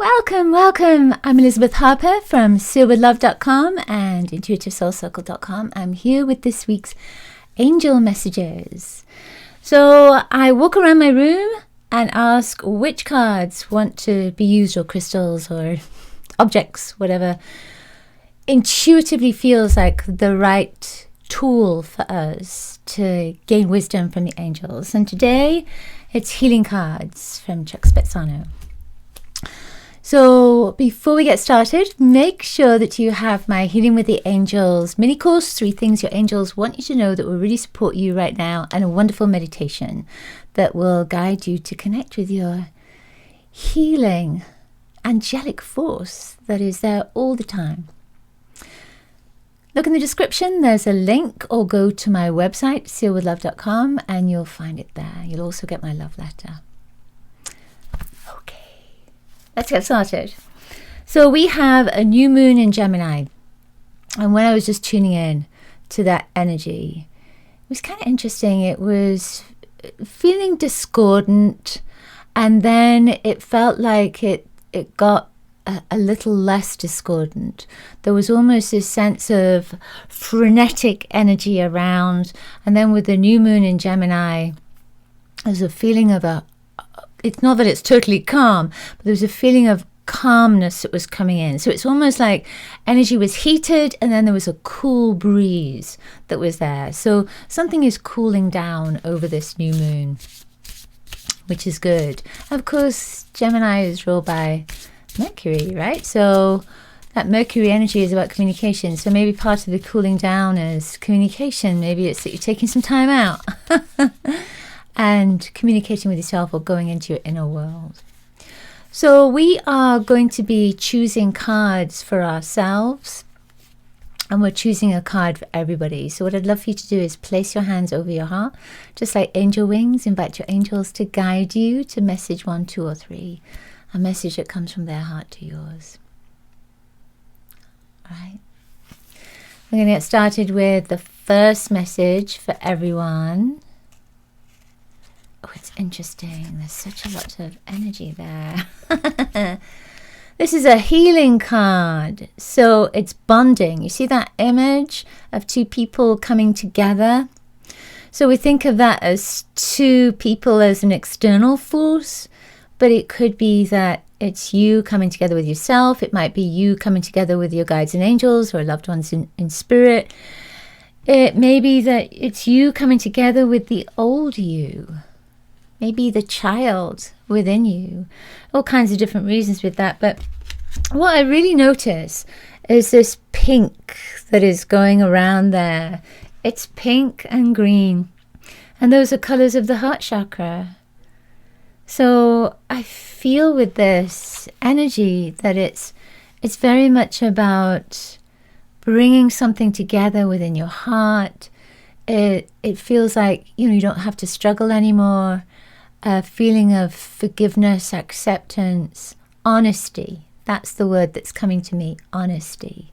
Welcome. I'm Elizabeth Harper from sealwithlove.com and intuitivesoulcircle.com. I'm here with this week's angel messages. So I walk around my room and ask which cards want to be used, or crystals or objects, whatever intuitively feels like the right tool for us to gain wisdom from the angels. And today it's healing cards from Chuck Spezzano. So before we get started, make sure that you have my Healing with the Angels mini course, 3 things your angels want you to know that will really support you right now, and a wonderful meditation that will guide you to connect with your healing angelic force that is there all the time. Look in the description, there's a link, or go to my website, sealwithlove.com, and you'll find it there. You'll also get my love letter. Let's get started. So we have a new moon in Gemini. And when I was just tuning in to that energy, it was kind of interesting. It was feeling discordant. And then it felt like it got a little less discordant. There was almost this sense of frenetic energy around. And then with the new moon in Gemini, there's a feeling of it's not that it's totally calm, but there was a feeling of calmness that was coming in. So it's almost like energy was heated and then there was a cool breeze that was there. So something is cooling down over this new moon, which is good. Of course, Gemini is ruled by Mercury, right? So that Mercury energy is about communication. So maybe part of the cooling down is communication. Maybe it's that you're taking some time out. And communicating with yourself or going into your inner world. So we are going to be choosing cards for ourselves, and we're choosing a card for everybody. So what I'd love for you to do is place your hands over your heart, just like angel wings. Invite your angels to guide you to message 1, 2, or 3, a message that comes from their heart to yours. All right. We're going to get started with the first message for everyone. Oh, it's interesting. There's such a lot of energy there. This is a healing card. So it's bonding. You see that image of 2 people coming together? So we think of that as 2 people as an external force, but it could be that it's you coming together with yourself. It might be you coming together with your guides and angels or loved ones in spirit. It may be that it's you coming together with the old you. Maybe the child within you, all kinds of different reasons with that. But what I really notice is this pink that is going around there. It's pink and green, and those are colors of the heart chakra. So I feel with this energy that it's very much about bringing something together within your heart. It feels like, you don't have to struggle anymore. A feeling of forgiveness, acceptance, honesty. That's the word that's coming to me, honesty.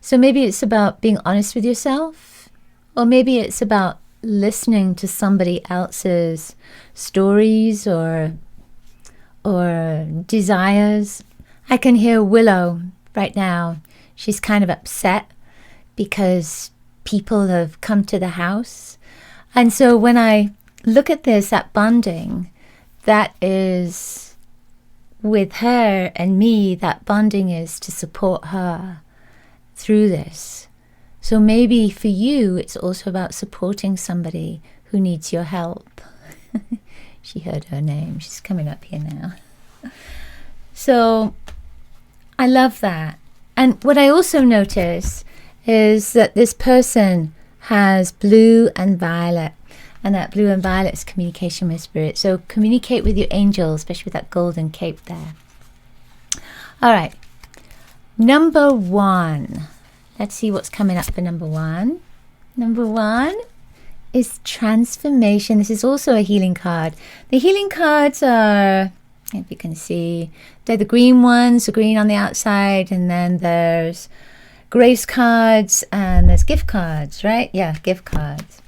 So maybe it's about being honest with yourself, or maybe it's about listening to somebody else's stories or desires. I can hear Willow right now. She's kind of upset because people have come to the house. And so when I look at this, that bonding, that is with her and me, that bonding is to support her through this. So maybe for you, it's also about supporting somebody who needs your help. She heard her name. She's coming up here now. So I love that. And what I also notice is that this person has blue and violet. And that blue and violet is communication with spirit. So communicate with your angels, especially with that golden cape there. All right. Number 1. Let's see what's coming up for number 1. Number 1 is transformation. This is also a healing card. The healing cards are, if you can see, they're the green ones, the green on the outside. And then there's grace cards and there's gift cards, right? Yeah, gift cards.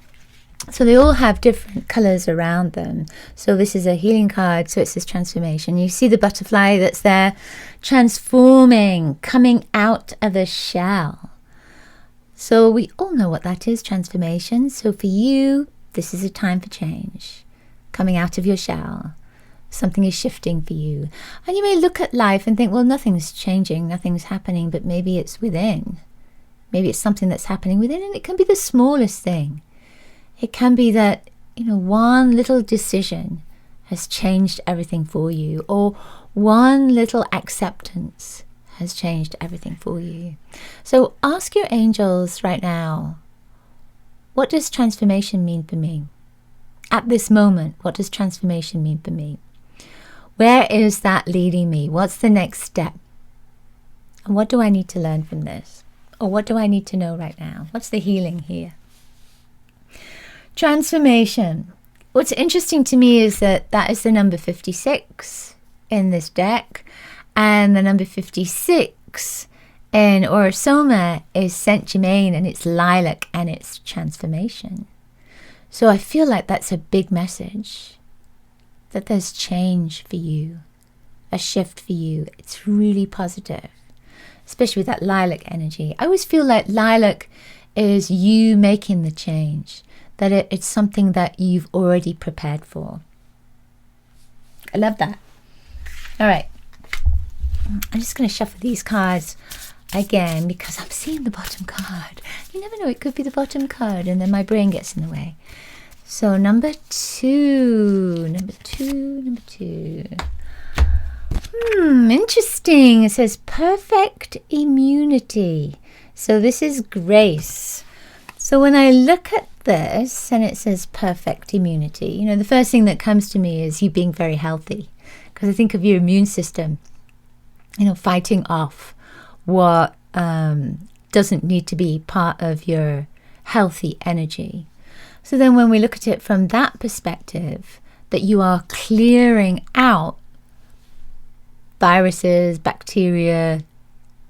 So they all have different colors around them. So this is a healing card, so it says transformation. You see the butterfly that's there, transforming, coming out of a shell. So we all know what that is, transformation. So for you, this is a time for change, coming out of your shell. Something is shifting for you. And you may look at life and think, well, nothing's changing, nothing's happening, but maybe it's within. Maybe it's something that's happening within, and it can be the smallest thing. It can be that, one little decision has changed everything for you, or one little acceptance has changed everything for you. So ask your angels right now, what does transformation mean for me? At this moment, what does transformation mean for me? Where is that leading me? What's the next step? And what do I need to learn from this? Or what do I need to know right now? What's the healing here? Transformation. What's interesting to me is that is the number 56 in this deck. And the number 56 in Orosoma is Saint Germain, and it's lilac, and it's transformation. So I feel like that's a big message, that there's change for you, a shift for you. It's really positive, especially with that lilac energy. I always feel like lilac is you making the change, that it's something that you've already prepared for. I love that. All right. I'm just going to shuffle these cards again because I'm seeing the bottom card. You never know, it could be the bottom card, and then my brain gets in the way. So number two. Interesting. It says perfect immunity. So this is grace. So when I look at this and it says perfect immunity, the first thing that comes to me is you being very healthy, because I think of your immune system, fighting off what doesn't need to be part of your healthy energy. So then when we look at it from that perspective, that you are clearing out viruses, bacteria,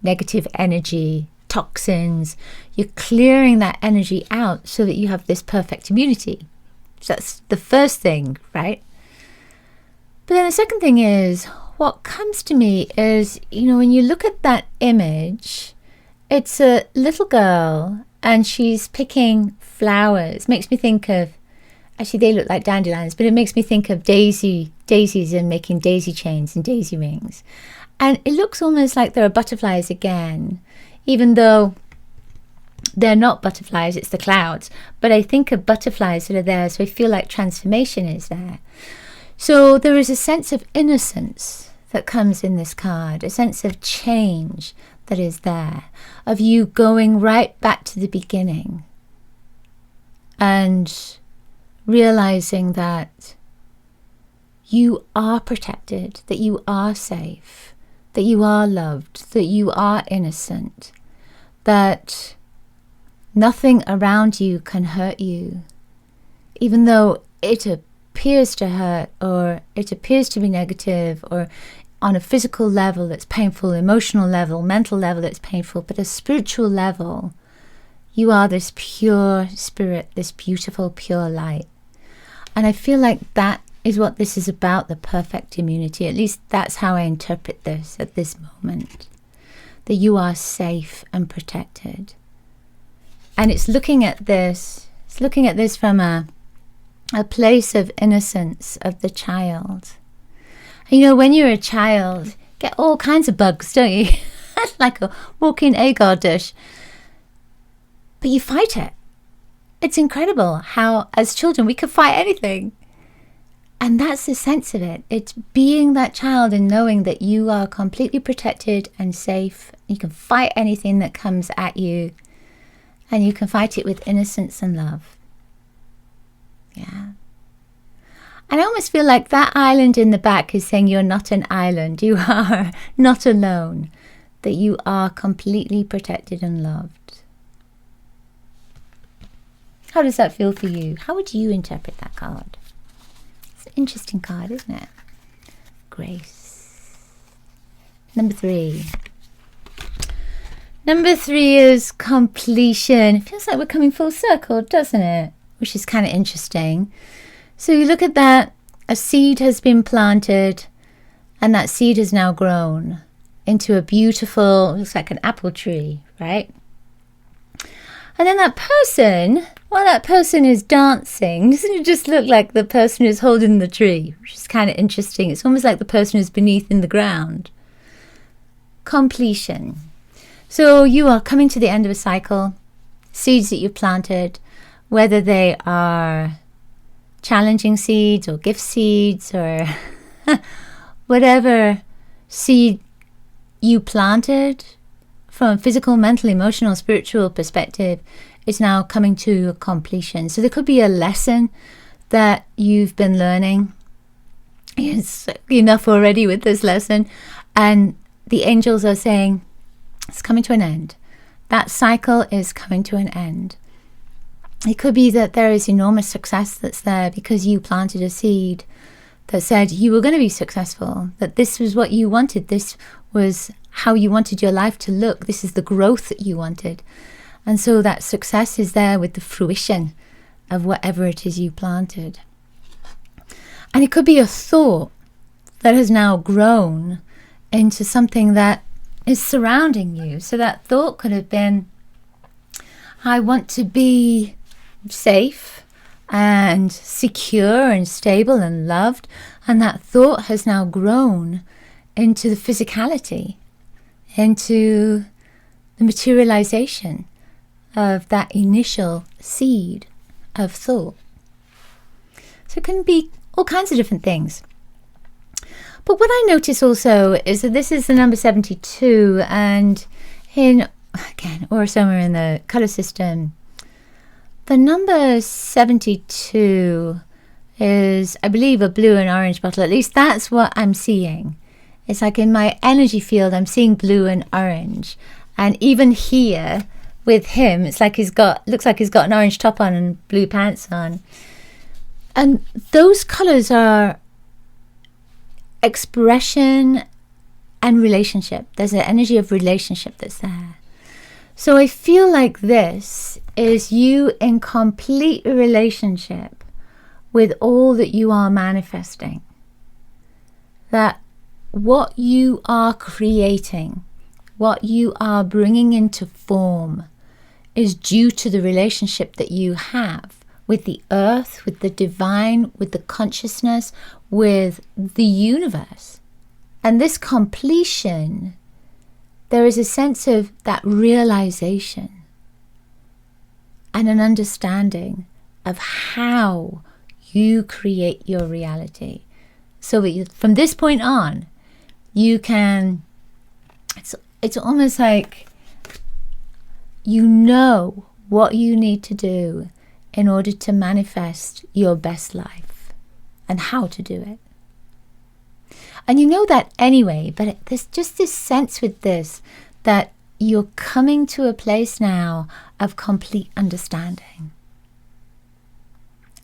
negative energy, toxins, you're clearing that energy out so that you have this perfect immunity. So that's the first thing, right? But then the second thing is, what comes to me is, when you look at that image, it's a little girl and she's picking flowers. Makes me think of, actually they look like dandelions, but it makes me think of daisies and making daisy chains and daisy rings. And it looks almost like there are butterflies again, even though they're not butterflies, it's the clouds. But I think of butterflies that are there, so I feel like transformation is there. So there is a sense of innocence that comes in this card, a sense of change that is there, of you going right back to the beginning and realizing that you are protected, that you are safe, that you are loved, that you are innocent, that nothing around you can hurt you, even though it appears to hurt, or it appears to be negative, or on a physical level that's painful, emotional level, mental level that's painful, but a spiritual level, you are this pure spirit, this beautiful pure light. And I feel like that is what this is about, the perfect immunity. At least that's how I interpret this at this moment, that you are safe and protected. And it's looking at this from a place of innocence of the child. And when you're a child, you get all kinds of bugs, don't you? Like a walking agar dish. But you fight it. It's incredible how, as children, we can fight anything. And that's the sense of it. It's being that child and knowing that you are completely protected and safe. You can fight anything that comes at you. And you can fight it with innocence and love. Yeah. And I almost feel like that island in the back is saying you're not an island. You are not alone. That you are completely protected and loved. How does that feel for you? How would you interpret that card? It's an interesting card, isn't it? Grace. Number 3. Number 3 is completion. It feels like we're coming full circle, doesn't it? which is kind of interesting. So you look at that, a seed has been planted, and that seed has now grown into a beautiful, looks like an apple tree, right? And then that person, while that person is dancing, doesn't it just look like the person who's holding the tree, which is kind of interesting. It's almost like the person who's beneath in the ground. Completion. So you are coming to the end of a cycle. Seeds that you've planted, whether they are challenging seeds or gift seeds or whatever seed you planted from a physical, mental, emotional, spiritual perspective is now coming to a completion. So there could be a lesson that you've been learning. It's enough already with this lesson. And the angels are saying, it's coming to an end. That cycle is coming to an end. It could be that there is enormous success that's there because you planted a seed that said you were going to be successful, that this was what you wanted, this was how you wanted your life to look, this is the growth that you wanted. And so that success is there with the fruition of whatever it is you planted. And it could be a thought that has now grown into something that is surrounding you. So that thought could have been, I want to be safe and secure and stable and loved. And that thought has now grown into the physicality, into the materialization of that initial seed of thought. So it can be all kinds of different things. But what I notice also is that this is the number 72, and in, again, or somewhere in the color system, the number 72 is, I believe, a blue and orange bottle. At least that's what I'm seeing. It's like in my energy field, I'm seeing blue and orange. And even here with him, it's like looks like he's got an orange top on and blue pants on. And those colors are expression and relationship. There's an energy of relationship that's there. So I feel like this is you in complete relationship with all that you are manifesting. That what you are creating, what you are bringing into form, is due to the relationship that you have with the earth, with the divine, with the consciousness, with the universe. And this completion, there is a sense of that realization and an understanding of how you create your reality. So that from this point on, you can, it's almost like you know what you need to do in order to manifest your best life and how to do it. And you know that anyway, but there's just this sense with this that you're coming to a place now of complete understanding.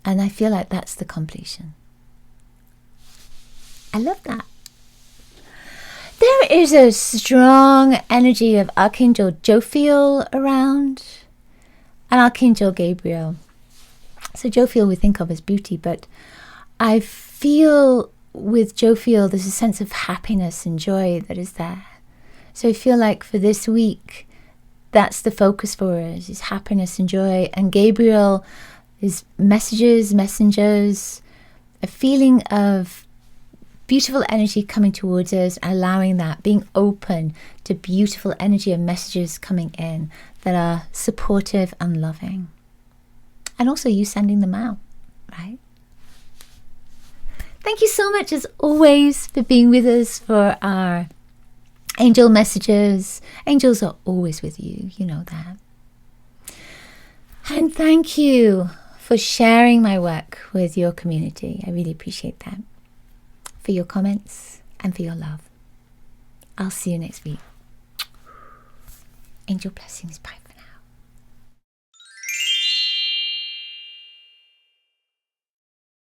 And I feel like that's the completion. I love that. There is a strong energy of Archangel Jophiel around and Archangel Gabriel. So Jophiel we think of as beauty, but I feel with Jophiel there's a sense of happiness and joy that is there. So I feel like for this week, that's the focus for us, is happiness and joy. And Gabriel is messages, messengers, a feeling of beautiful energy coming towards us, allowing that, being open to beautiful energy and messages coming in that are supportive and loving. And also you sending them out, right? Thank you so much as always for being with us for our angel messages. Angels are always with you, you know that. And thank you for sharing my work with your community. I really appreciate that. For your comments and for your love. I'll see you next week. Angel blessings. Bye.